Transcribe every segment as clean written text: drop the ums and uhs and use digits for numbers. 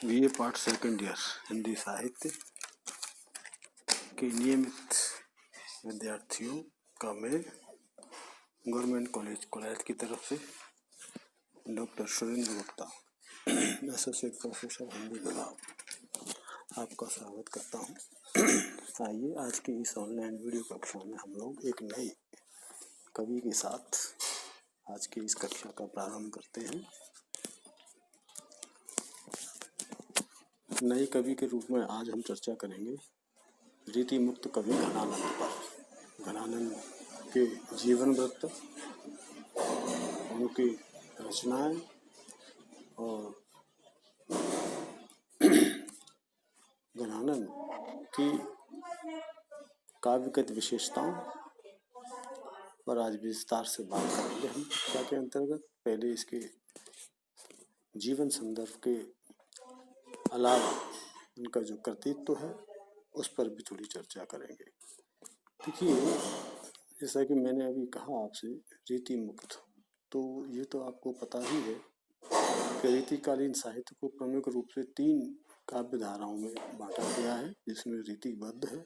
BA part second year Hindi साहित्य के नियमित विद्यार्थियों का मैं गवर्नमेंट कॉलेज कोलायत की तरफ से doctor Surendra Gupta associate professor Hindi विभाग आपका स्वागत करता हूँ। आइए आज की इस ऑनलाइन वीडियो कक्षा में हम लोग एक नई कवि के साथ आज की इस कक्षा का प्रारंभ करते हैं। नए कवि के रूप में आज हम चर्चा करेंगे रीति मुक्त कवि घनानंद पर। घनानंद के जीवन वृत्त, उनकी रचनाएं और घनानंद की काव्यगत विशेषताओं पर आज विस्तार से बात करेंगे हम कक्षा के अंतर्गत। पहले इसके जीवन संदर्भ के अलावा उनका जो कृतित्व है उस पर भी थोड़ी चर्चा करेंगे। देखिए, जैसा कि मैंने अभी कहा आपसे रीति मुक्त, तो ये तो आपको पता ही है कि रीतिकालीन साहित्य को प्रमुख रूप से 3 काव्य धाराओं में बांटा गया है, जिसमें रीतिबद्ध है,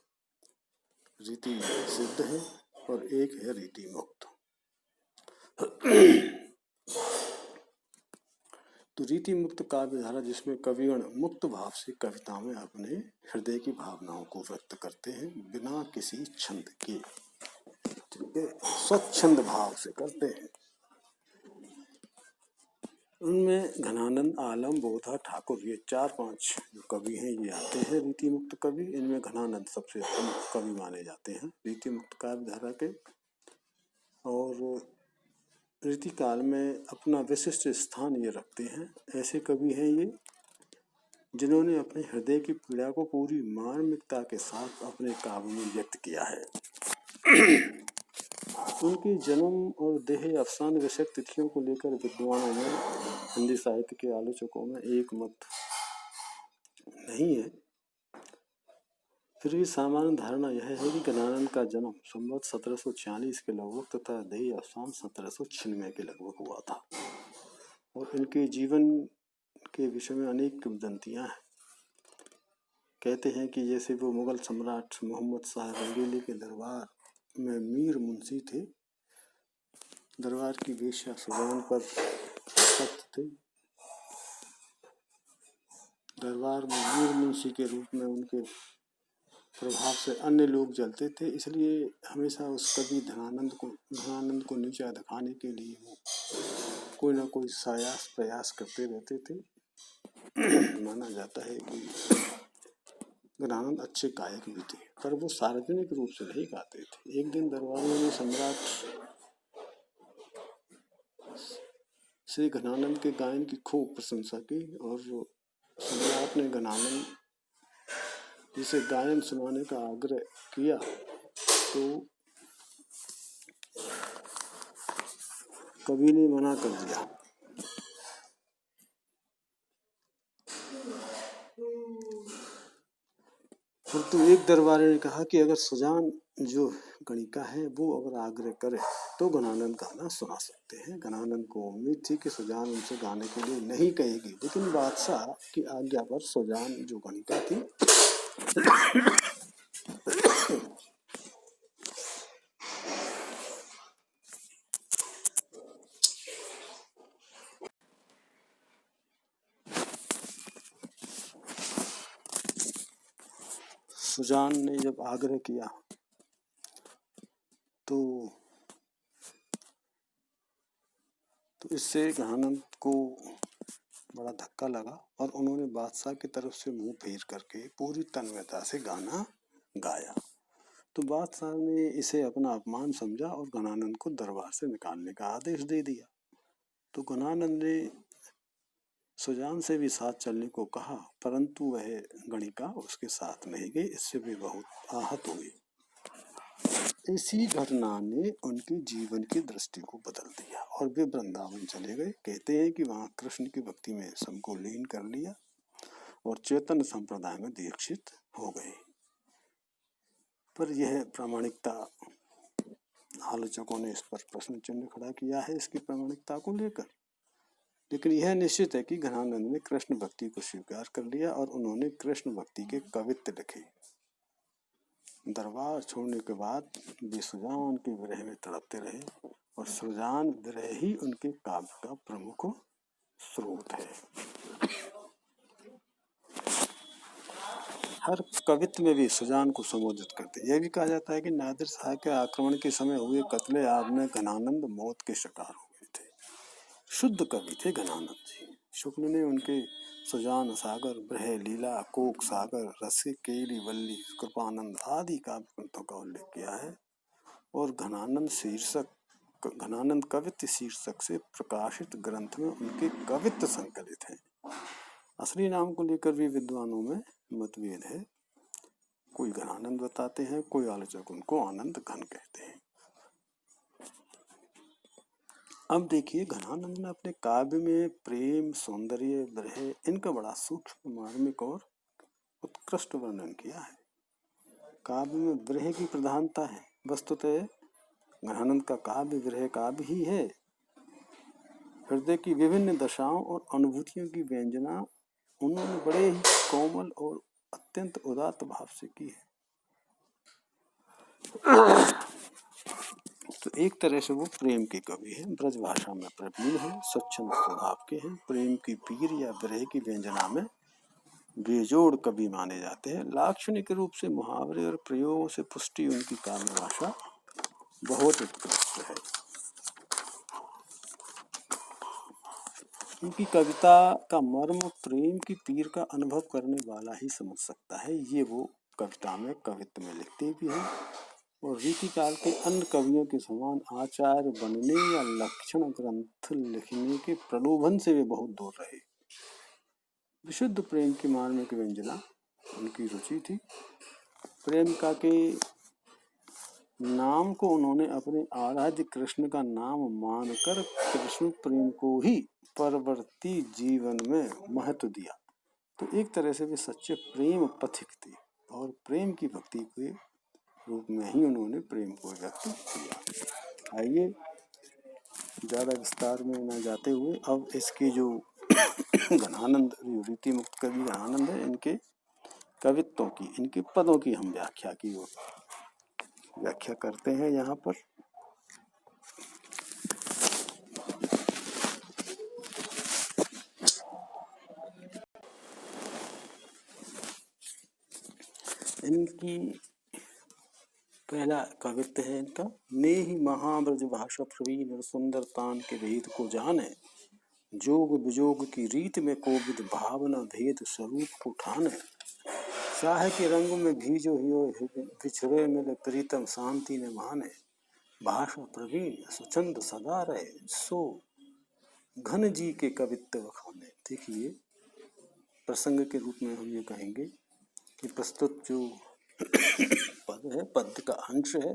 रीति सिद्ध है और एक है रीति मुक्त। तो रीति मुक्त काव्य धारा जिसमें कविगण मुक्त भाव से कविता में अपने हृदय की भावनाओं को व्यक्त करते हैं बिना किसी छंद के, ठीक है, स्वच्छंद भाव से करते हैं। उनमें घनानंद, आलम, बोधा, ठाकुर, ये 4-5 जो कवि हैं ये आते हैं रीति मुक्त कवि। इनमें घनानंद सबसे प्रमुख कवि माने जाते हैं रीति मुक्त काव्य धारा के, और रीति काल में अपना विशिष्ट स्थान ये रखते हैं। ऐसे कवि हैं ये जिन्होंने अपने हृदय की पीड़ा को पूरी मार्मिकता के साथ अपने काव्य में व्यक्त किया है। उनकी जन्म और देह अवसान विषयक तिथियों को लेकर विद्वानों में, हिंदी साहित्य के आलोचकों में एक मत नहीं है। फिर भी सामान्य धारणा यह है कि घनानंद का जन्म संवत 1746 के लगभग तथा देह अवसान 1796 के लगभग हुआ था, और इनके जीवन के विषय में अनेक किंवदंतियां हैं। कहते हैं कि जैसे वो मुगल सम्राट मोहम्मद शाह रंगीली के दरबार में मीर मुंशी थे, दरबार की वेश्या सुजान पर आसक्त थे। दरबार में मीर मुंशी के रूप में उनके प्रभाव से अन्य लोग जलते थे, इसलिए हमेशा उस कवि घनानंद को नीचा दिखाने के लिए वो कोई ना कोई प्रयास करते रहते थे। माना जाता है कि घनानंद अच्छे गायक भी थे, पर वो सार्वजनिक रूप से नहीं गाते थे। एक दिन दरबारियों ने सम्राट श्री घनानंद के गायन की खूब प्रशंसा की, और सम्राट ने घनानंद जिसे गायन सुनाने का आग्रह किया तो कवि ने मना कर दिया। फिर तो एक दरबारी ने कहा कि अगर सुजान जो गणिका है वो अगर आग्रह करे तो घनानंद गाना सुना सकते हैं। घनानंद को उम्मीद थी कि सुजान उनसे गाने के लिए नहीं कहेगी, लेकिन बादशाह की आज्ञा पर सुजान जो गणिका थी सुजान ने जब आग्रह किया तो इससे घनानंद को बड़ा धक्का लगा, और उन्होंने बादशाह की तरफ से मुंह फेर करके पूरी तन्मयता से गाना गाया। तो बादशाह ने इसे अपना अपमान समझा और घनानंद को दरबार से निकालने का आदेश दे दिया। तो घनानंद ने सुजान से भी साथ चलने को कहा, परंतु वह गणिका उसके साथ नहीं गई। इससे भी बहुत आहत हुई। इसी घटना ने उनके जीवन की दृष्टि को बदल दिया और वे वृंदावन चले गए। कहते हैं कि वहां कृष्ण की भक्ति में सबको लीन कर लिया और चैतन्य संप्रदाय में दीक्षित हो गए। पर यह प्रामाणिकता, आलोचकों ने इस पर प्रश्न चिन्ह खड़ा किया है इसकी प्रामाणिकता को लेकर। लेकिन यह निश्चित है कि घनानंद ने कृष्ण भक्ति को स्वीकार कर लिया और उन्होंने कृष्ण भक्ति के कवित्व लिखे। दरबार छोड़ने के बाद वे सुजान के विरह में तड़पते रहे और सुजान विरह ही उनके काव्य का प्रमुख स्रोत है। हर कवित्व में भी सुजान को संबोधित करते। यह भी कहा जाता है कि नादिर शाह के आक्रमण के समय हुए कत्ले आम में घनानंद मौत के शिकार हो गए थे। शुद्ध कवि थे घनानंद जी। शुक्ल ने उनके सुजान सागर, ब्रह लीला, कोक सागर, रसिक केली वल्ली, कृपानंद आदि काव्य ग्रंथों का उल्लेख किया है और घनानंद कवित्व शीर्षक से प्रकाशित ग्रंथ में उनके कवित्व संकलित हैं। असली नाम को लेकर भी विद्वानों में मतभेद है। कोई घनानंद बताते हैं, कोई आलोचक उनको आनंद घन कहते हैं। अब देखिए, घनानंद ने अपने काव्य में प्रेम, सौंदर्य, विरह इनका बड़ा सूक्ष्म, मार्मिक और उत्कृष्ट वर्णन किया है। काव्य में विरह की प्रधानता है। वस्तुतः घनानंद का काव्य विरह काव्य ही है। हृदय की विभिन्न दशाओं और अनुभूतियों की व्यंजना उन्होंने बड़े ही कोमल और अत्यंत उदात्त भाव से की है। तो एक तरह से वो प्रेम के कवि हैं, ब्रज भाषा में प्रवीण हैं, स्वच्छंद स्वभाव के हैं, प्रेम की पीर या विरह की व्यंजना में बेजोड़ कवि माने जाते हैं। लाक्षणिक रूप से मुहावरे और प्रयोगों से पुष्टि उनकी काव्य भाषा बहुत उत्कृष्ट है। उनकी कविता का मर्म प्रेम की पीर का अनुभव करने वाला ही समझ सकता है। ये वो कविता में कवित्व में लिखते भी हैं और रीतिकाल के अन्य कवियों के समान आचार्य बनने या लक्षण ग्रंथ लिखने के प्रलोभन से वे बहुत दूर रहे। विशुद्ध प्रेम की मार्मिक व्यंजना उनकी रुचि थी। प्रेमिका के नाम को उन्होंने अपने आराध्य कृष्ण का नाम मानकर कृष्ण प्रेम को ही परवर्ती जीवन में महत्व दिया। तो एक तरह से वे सच्चे प्रेम पथिक थे और प्रेम की भक्ति के रूप में ही उन्होंने प्रेम को व्यक्त किया। आइए, ज़्यादा विस्तार में न जाते हुए अब इसके जो घनानंद रीति मुक्त कवि घनानंद है, इनके कवित्वों की, इनके पदों की हम व्याख्या करते हैं यहाँ पर। इनकी पहला कवित्व है इनका, नेहि महाब्रज भाषा प्रवीण और सुंदरतान के भेद को जाने, जोग विजोग की रीत में कोविद भावना भेद स्वरूप को ठाने, चाहे के रंग में भीजो हियो बिछड़े मिले प्रीतम शांति ने माने, भाषा प्रवीण सुचंद सदा रहे सो घन जी के कवित्व बखाने। देखिए, प्रसंग के रूप में हम ये कहेंगे कि प्रस्तुत जो पद है, पद का अंश है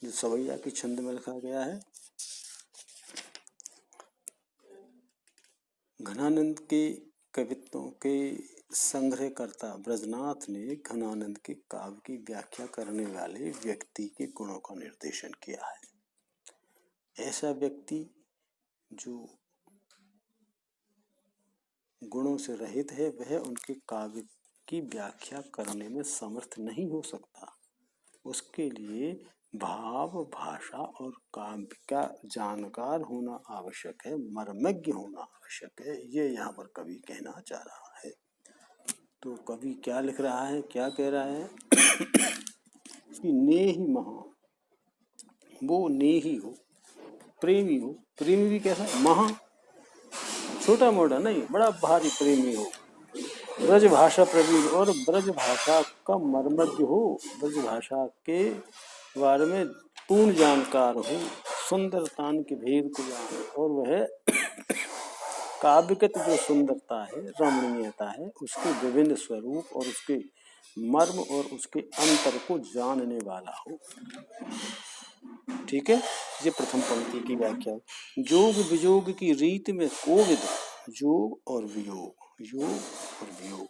जो सवैया की छंद में लिखा गया है। घनानंद के कवित्वों के संग्रहकर्ता ब्रजनाथ ने घनानंद के काव्य की व्याख्या करने वाले व्यक्ति के गुणों का निर्देशन किया है। ऐसा व्यक्ति जो गुणों से रहित है, वह उनके काव्य की व्याख्या करने में समर्थ नहीं हो सकता। उसके लिए भाव, भाषा और काव्य का जानकार होना आवश्यक है, मर्मज्ञ होना आवश्यक है। ये यहाँ पर कवि कहना चाह रहा है। तो कवि क्या लिख रहा है, क्या कह रहा है कि नेहि महा, वो नेही हो, प्रेमी हो। प्रेमी भी कैसा, महा छोटा मोटा नहीं, बड़ा भारी प्रेमी हो, ब्रज भाषा प्रवीण और ब्रज भाषा का मर्मज्ञ हो, ब्रज भाषा के बारे में पूर्ण जानकार हो, सुंदरतान के भेद को जाने और वह काव्यगत जो सुंदरता है, रमणीयता है, उसके विभिन्न स्वरूप और उसके मर्म और उसके अंतर को जानने वाला हो। ठीक है, ये प्रथम पंक्ति की व्याख्या है। जोग विजोग की रीत में कोविद, जोग और वियोग, योग और वियोग,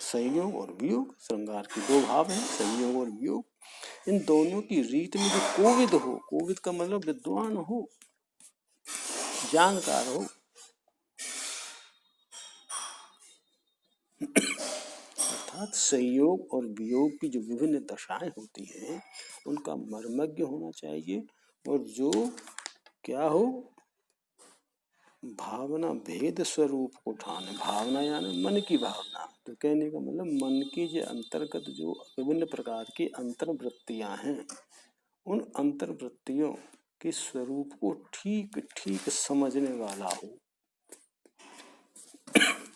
संयोग और वियोग, श्रृंगार के दो भाव हैं, संयोग और वियोग। इन दोनों की रीत में जो कोविद हो, कोविद का मतलब विद्वान हो, जानकार हो, अर्थात संयोग और वियोग की जो विभिन्न दशाएं होती हैं उनका मर्मज्ञ होना चाहिए, और जो क्या हो, भावना भेद स्वरूप को ठाने। भावना यानी मन की भावना, तो कहने का मतलब मन के जो अंतर्गत जो विभिन्न प्रकार की अंतर्वृत्तियां हैं, उन अंतर्वृत्तियों के स्वरूप को ठीक ठीक समझने वाला हो।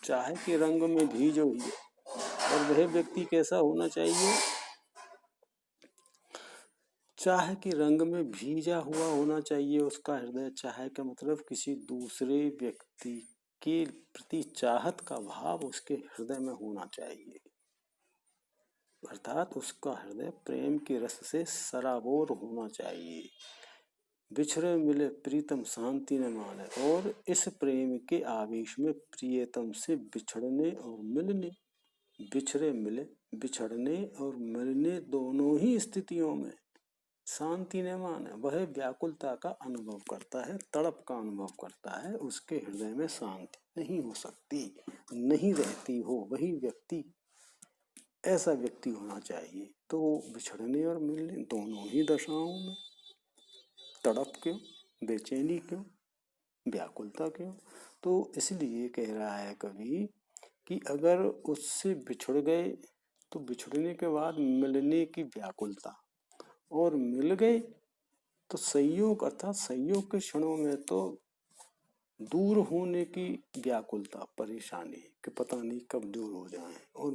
चाहे कि रंग में भीज हो, और वह व्यक्ति कैसा होना चाहिए, चाहे कि रंग में भीजा हुआ होना चाहिए उसका हृदय। चाहे का मतलब किसी दूसरे व्यक्ति के प्रति चाहत का भाव उसके हृदय में होना चाहिए, अर्थात उसका हृदय प्रेम के रस से सराबोर होना चाहिए। बिछड़े मिले प्रीतम शांति न माने, और इस प्रेम के आवेश में प्रियतम से बिछड़ने और मिलने, बिछड़े मिले, बिछड़ने और मिलने दोनों ही स्थितियों में शांति न माने, वह व्याकुलता का अनुभव करता है, तड़प का अनुभव करता है, उसके हृदय में शांति नहीं हो सकती, नहीं रहती हो वही व्यक्ति, ऐसा व्यक्ति होना चाहिए। तो बिछड़ने और मिलने दोनों ही दशाओं में तड़प क्यों, बेचैनी क्यों, व्याकुलता क्यों? तो इसलिए कह रहा है कवि कि अगर उससे बिछड़ गए तो बिछड़ने के बाद मिलने की व्याकुलता, और मिल गए तो संयोग, अर्थात संयोग के क्षणों में तो दूर होने की व्याकुलता, परेशानी कि पता नहीं कब दूर हो जाए, और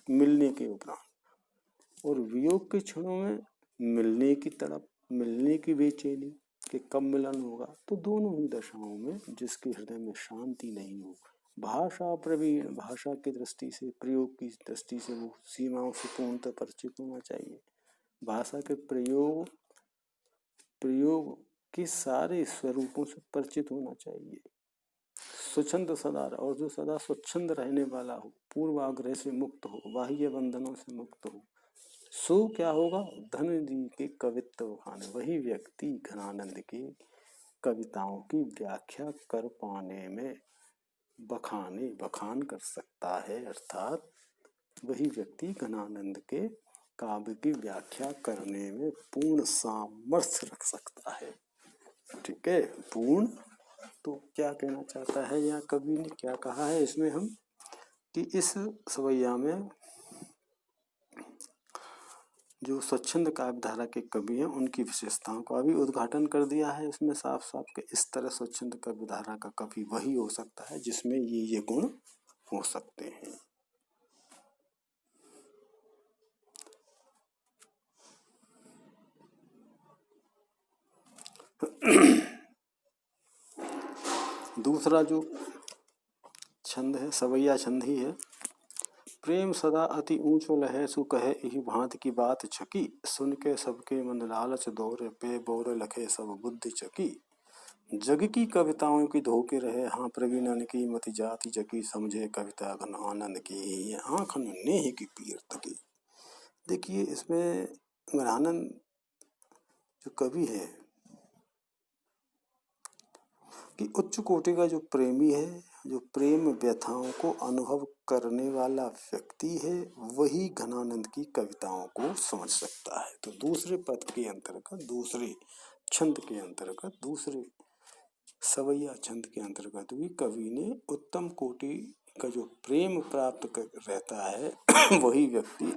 मिलने के उपरांत, और वियोग के क्षणों में मिलने की तड़प, मिलने की बेचैनी कि कब मिलन होगा। तो दोनों ही दशाओं में जिसके हृदय में शांति नहीं हो, भाषा प्रवीण, भाषा की दृष्टि से, प्रयोग की दृष्टि से वो सीमाओं से पूर्णतः परिचित होना चाहिए। भाषा के प्रयोग के सारे स्वरूपों से परिचित होना चाहिए। स्वच्छंद सदा, और जो सदा स्वच्छंद रहने वाला हो, पूर्वाग्रह से मुक्त हो, बाह्य बंधनों से मुक्त हो, सो क्या होगा, धन जी के कवित्व बखाने, वही व्यक्ति घनानंद की कविताओं की व्याख्या कर पाने में बखान कर सकता है, अर्थात वही व्यक्ति घनानंद के काव्य की व्याख्या करने में पूर्ण सामर्थ्य रख सकता है। ठीक है, पूर्ण। तो क्या कहना चाहता है यहाँ कवि ने, क्या कहा है इसमें हम, कि इस सवैया में जो स्वच्छंद काव्य धारा के कवि हैं उनकी विशेषताओं का भी उद्घाटन कर दिया है इसमें साफ साफ कि इस तरह स्वच्छंद काव्य धारा का कवि वही हो सकता है जिसमें ये गुण हो सकते हैं। दूसरा जो छंद है, सवैया छंद ही है। प्रेम सदा अति ऊंचो लहै, सु कहे यही भांति की बात छकी, सुन के सबके मन लालच दौरे, पे बोरे लखे सब बुद्धि चकी। जग की कविताओं की धोखे रहे, हाँ प्रवीणन की मति जाति जकी, समझे कविता घन आनंद की, आँखन नेह की पीर तकी। देखिए इसमें घनानंद जो कवि है कि उच्च कोटि का जो प्रेमी है, जो प्रेम व्यथाओं को अनुभव करने वाला व्यक्ति है, वही घनानंद की कविताओं को समझ सकता है। तो दूसरे पद के अंतर्गत, दूसरे छंद के अंतर्गत, दूसरे सवैया छंद के अंतर्गत भी कवि ने उत्तम कोटि का जो प्रेम प्राप्त रहता है वही व्यक्ति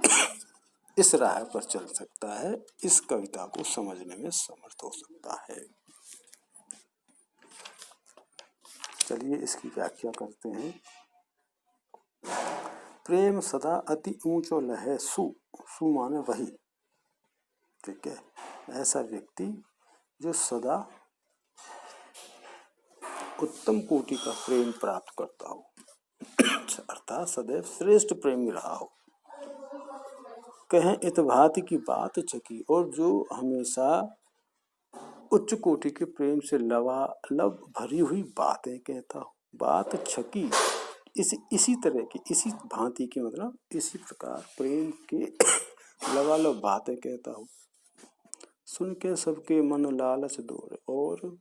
इस राह पर चल सकता है, इस कविता को समझने में समर्थ हो सकता है। चलिए इसकी व्याख्या करते हैं। प्रेम सदा अति ऊंचो लहै, सु माने वही, ठीक है, ऐसा व्यक्ति जो सदा उत्तम कोटि का प्रेम प्राप्त करता हो, अर्थात सदैव श्रेष्ठ प्रेमी रहा हो। कहें इत भांति की बात छकी, और जो हमेशा उच्च कोटि के प्रेम से लबालब भरी हुई बातें कहता हो। बात छकी, इसी तरह की, इसी भांति की मतलब इसी प्रकार प्रेम के लबालब बातें कहता हो। सुन के सबके मन लालच दौरे, और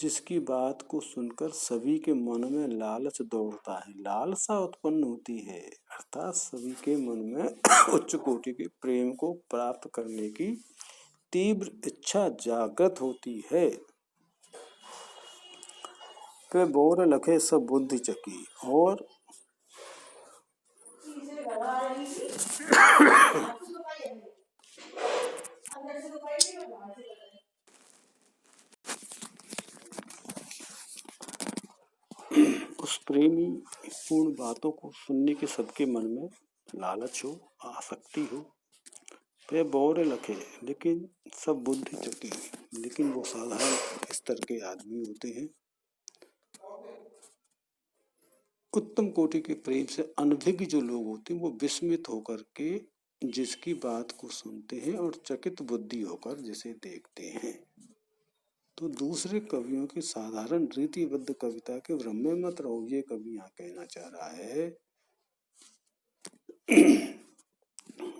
जिसकी बात को सुनकर सभी के मन में लालच दौड़ता है, लालसा उत्पन्न होती है, अर्थात सभी के मन में उच्च कोटि के प्रेम को प्राप्त करने की तीव्र इच्छा जागृत होती है। वे बोर लखे सब बुद्धि चकी और उस प्रेमी पूर्ण बातों को सुनने के सबके मन में लालच हो, आसक्ति हो। वे बोरे लखे लेकिन सब बुद्धि चकी, लेकिन वो साधारण स्तर के आदमी होते हैं। उत्तम कोटि के प्रेम से अनभिज्ञ जो लोग होते हैं वो विस्मित होकर के जिसकी बात को सुनते हैं और चकित बुद्धि होकर जिसे देखते हैं। तो दूसरे कवियों की साधारण रीतिबद्ध कविता के भ्रम में मत रहो, ये कवि यहाँ कहना चाह रहा है।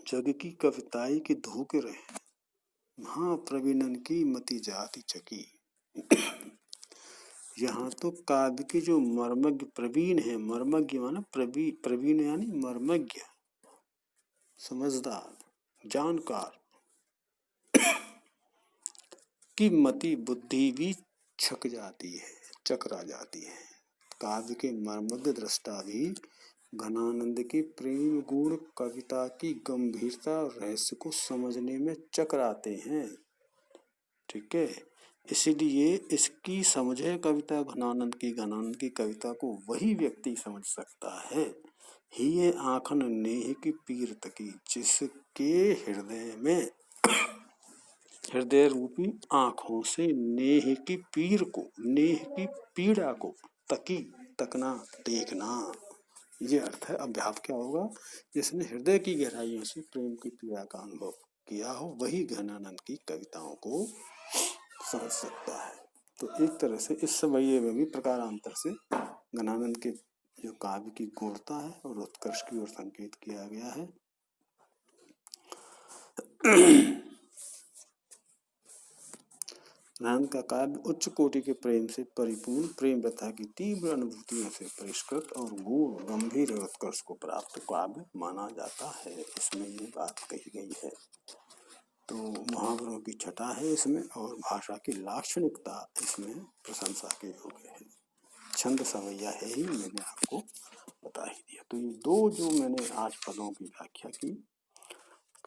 जग की कविताई के धोखे रहे, महाप्रवीणन की मति जाति चकी। यहाँ तो काव्य के जो मर्मज्ञ प्रवीण है, मर्मज्ञ माना प्रवीण यानी मर्मज्ञ, समझदार, जानकार की मति बुद्धि भी छक जाती है, चकरा जाती है। काव्य के मर्मज्ञ दृष्टा भी घनानंद के प्रेम गुण कविता की गंभीरता और रहस्य को समझने में चकराते हैं। ठीक है, इसीलिए इसकी समझे कविता घनानंद की कविता को वही व्यक्ति समझ सकता है। ही ये आँखन नेह की पीर तकी, जिसके हृदय में हृदय रूपी आँखों से नेह की पीर को, नेह की पीड़ा को तकी, तकना, देखना, ये अर्थ है। अभ्यास क्या होगा, जिसने हृदय की गहराइयों से प्रेम की पीड़ा का अनुभव किया हो वही घनानंद की कविताओं को समझ सकता है। तो एक तरह से इस समय में भी प्रकारांतर से घनानंद के जो काव्य की गूढ़ता है और उत्कर्ष की ओर संकेत किया गया है। घनानंद का काव्य उच्च कोटि के प्रेम से परिपूर्ण, प्रेम व्यथा की तीव्र अनुभूतियों से परिष्कृत और गूढ़ गंभीर उत्कर्ष को प्राप्त काव्य माना जाता है। इसमें ये बात कही गई है। तो मुहावरों की छटा है इसमें और भाषा की लाक्षणिकता इसमें प्रशंसा के योग्य है। छंद सवैया है ही, मैंने आपको बता ही दिया। तो ये दो जो मैंने आज पदों की व्याख्या की,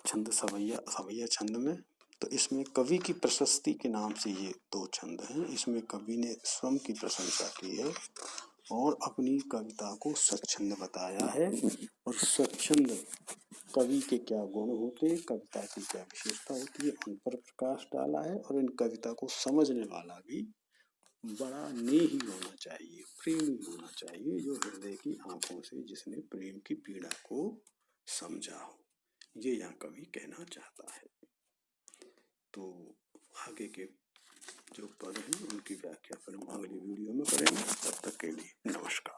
छंद सवैया, सवैया छंद में, तो इसमें कवि की प्रशस्ति के नाम से ये दो छंद हैं। इसमें कवि ने स्वयं की प्रशंसा की है और अपनी कविता को स्वच्छंद बताया है। और स्वच्छंद कवि के क्या गुण होते हैं, कविता की क्या विशेषता होती है, उन पर प्रकाश डाला है। और इन कविता को समझने वाला भी बड़ा नेही होना चाहिए, प्रेमी होना चाहिए, जो हृदय की आंखों से जिसने प्रेम की पीड़ा को समझा हो, ये यहाँ कवि कहना चाहता है। तो आगे के जो पद हैं उनकी व्याख्या फिर हम अगली वीडियो में करेंगे। तब तक के लिए नमस्कार।